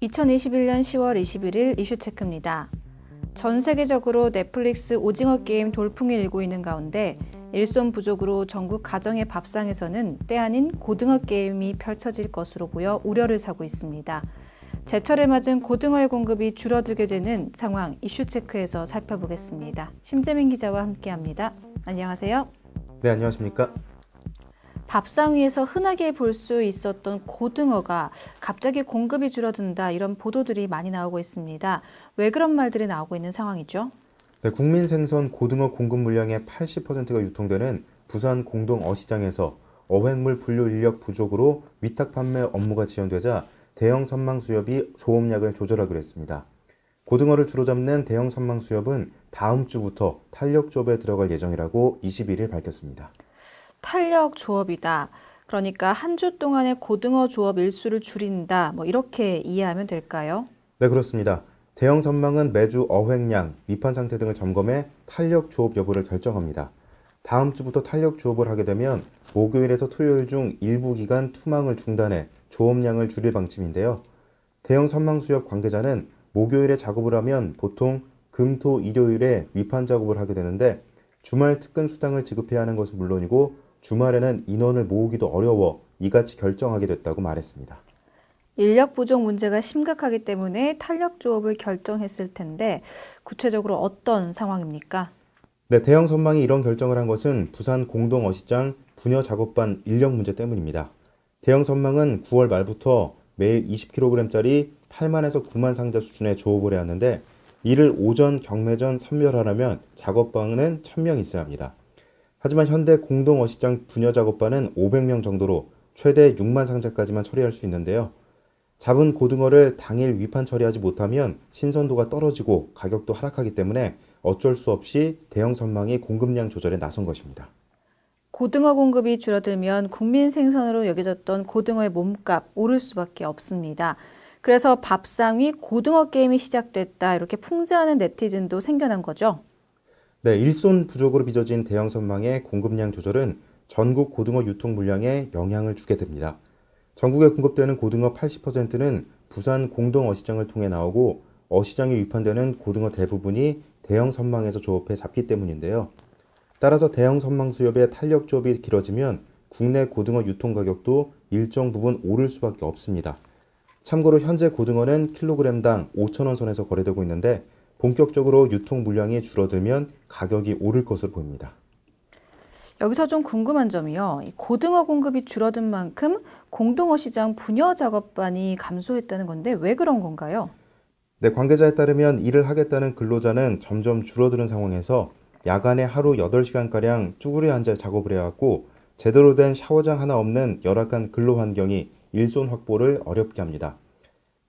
2021년 10월 21일 이슈체크입니다. 전 세계적으로 넷플릭스 오징어 게임 돌풍이 일고 있는 가운데 일손 부족으로 전국 가정의 밥상에서는 때 아닌 고등어 게임이 펼쳐질 것으로 보여 우려를 사고 있습니다. 제철을 맞은 고등어의 공급이 줄어들게 되는 상황 이슈체크에서 살펴보겠습니다. 심재민 기자와 함께합니다. 안녕하세요. 네, 안녕하십니까? 밥상 위에서 흔하게 볼 수 있었던 고등어가 갑자기 공급이 줄어든다 이런 보도들이 많이 나오고 있습니다. 왜 그런 말들이 나오고 있는 상황이죠? 네, 국민 생선 고등어 공급 물량의 80%가 유통되는 부산 공동 어시장에서 어획물 분류 인력 부족으로 위탁 판매 업무가 지연되자 대형 선망 수협이 조업량을 조절하기로 했습니다. 고등어를 주로 잡는 대형 선망 수협은 다음 주부터 탄력 조업에 들어갈 예정이라고 21일 밝혔습니다. 탄력 조업이다. 그러니까 한 주 동안의 고등어 조업 일수를 줄인다. 이렇게 이해하면 될까요? 네, 그렇습니다. 대형 선망은 매주 어획량, 위판 상태 등을 점검해 탄력 조업 여부를 결정합니다. 다음 주부터 탄력 조업을 하게 되면 목요일에서 토요일 중 일부 기간 투망을 중단해 조업량을 줄일 방침인데요. 대형 선망 수협 관계자는 목요일에 작업을 하면 보통 금, 토, 일요일에 위판 작업을 하게 되는데 주말 특근 수당을 지급해야 하는 것은 물론이고 주말에는 인원을 모으기도 어려워 이같이 결정하게 됐다고 말했습니다. 인력 부족 문제가 심각하기 때문에 탄력 조업을 결정했을 텐데 구체적으로 어떤 상황입니까? 네, 대형 선망이 이런 결정을 한 것은 부산 공동 어시장 분여 작업반 인력 문제 때문입니다. 대형 선망은 9월 말부터 매일 20kg짜리 8만에서 9만 상자 수준의 조업을 해야 하는데 이를 오전 경매전 선별하려면 작업반은 1000명 있어야 합니다. 하지만 현대 공동 어시장 분여 작업반은 500명 정도로 최대 6만 상자까지만 처리할 수 있는데요. 잡은 고등어를 당일 위판 처리하지 못하면 신선도가 떨어지고 가격도 하락하기 때문에 어쩔 수 없이 대형 선망이 공급량 조절에 나선 것입니다. 고등어 공급이 줄어들면 국민 생선으로 여겨졌던 고등어의 몸값 오를 수밖에 없습니다. 그래서 밥상 위 고등어 게임이 시작됐다 이렇게 풍자하는 네티즌도 생겨난 거죠? 네, 일손 부족으로 빚어진 대형 선망의 공급량 조절은 전국 고등어 유통 물량에 영향을 주게 됩니다. 전국에 공급되는 고등어 80%는 부산 공동 어시장을 통해 나오고 어시장에 위판되는 고등어 대부분이 대형 선망에서 조업해 잡기 때문인데요. 따라서 대형 선망 수협의 탄력 조업이 길어지면 국내 고등어 유통 가격도 일정 부분 오를 수밖에 없습니다. 참고로 현재 고등어는 킬로그램당 5,000원 선에서 거래되고 있는데 본격적으로 유통 물량이 줄어들면 가격이 오를 것으로 보입니다. 여기서 좀 궁금한 점이요. 고등어 공급이 줄어든 만큼 공동어시장 분여 작업반이 감소했다는 건데 왜 그런 건가요? 네, 관계자에 따르면 일을 하겠다는 근로자는 점점 줄어드는 상황에서 야간에 하루 8시간가량 쭈그려 앉아 작업을 해왔고 제대로 된 샤워장 하나 없는 열악한 근로 환경이 일손 확보를 어렵게 합니다.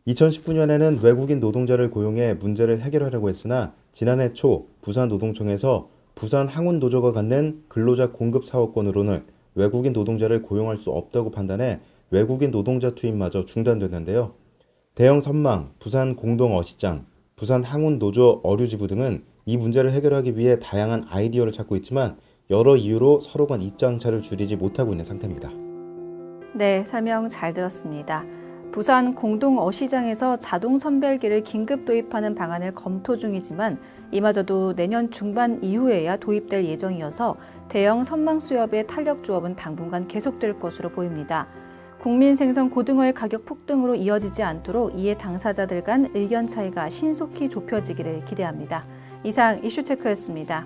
2019년에는 외국인 노동자를 고용해 문제를 해결하려고 했으나 지난해 초 부산노동청에서 부산 항운노조가 갖는 근로자 공급 사업권으로는 외국인 노동자를 고용할 수 없다고 판단해 외국인 노동자 투입마저 중단됐는데요. 대형 선망, 부산 공동 어시장, 부산 항운노조 어류지부 등은 이 문제를 해결하기 위해 다양한 아이디어를 찾고 있지만 여러 이유로 서로 간 입장차를 줄이지 못하고 있는 상태입니다. 네, 설명 잘 들었습니다. 부산 공동 어시장에서 자동 선별기를 긴급 도입하는 방안을 검토 중이지만 이마저도 내년 중반 이후에야 도입될 예정이어서 대형 선망 수협의 탄력 조업은 당분간 계속될 것으로 보입니다. 국민 생선 고등어의 가격 폭등으로 이어지지 않도록 이해 당사자들 간 의견 차이가 신속히 좁혀지기를 기대합니다. 이상 이슈체크였습니다.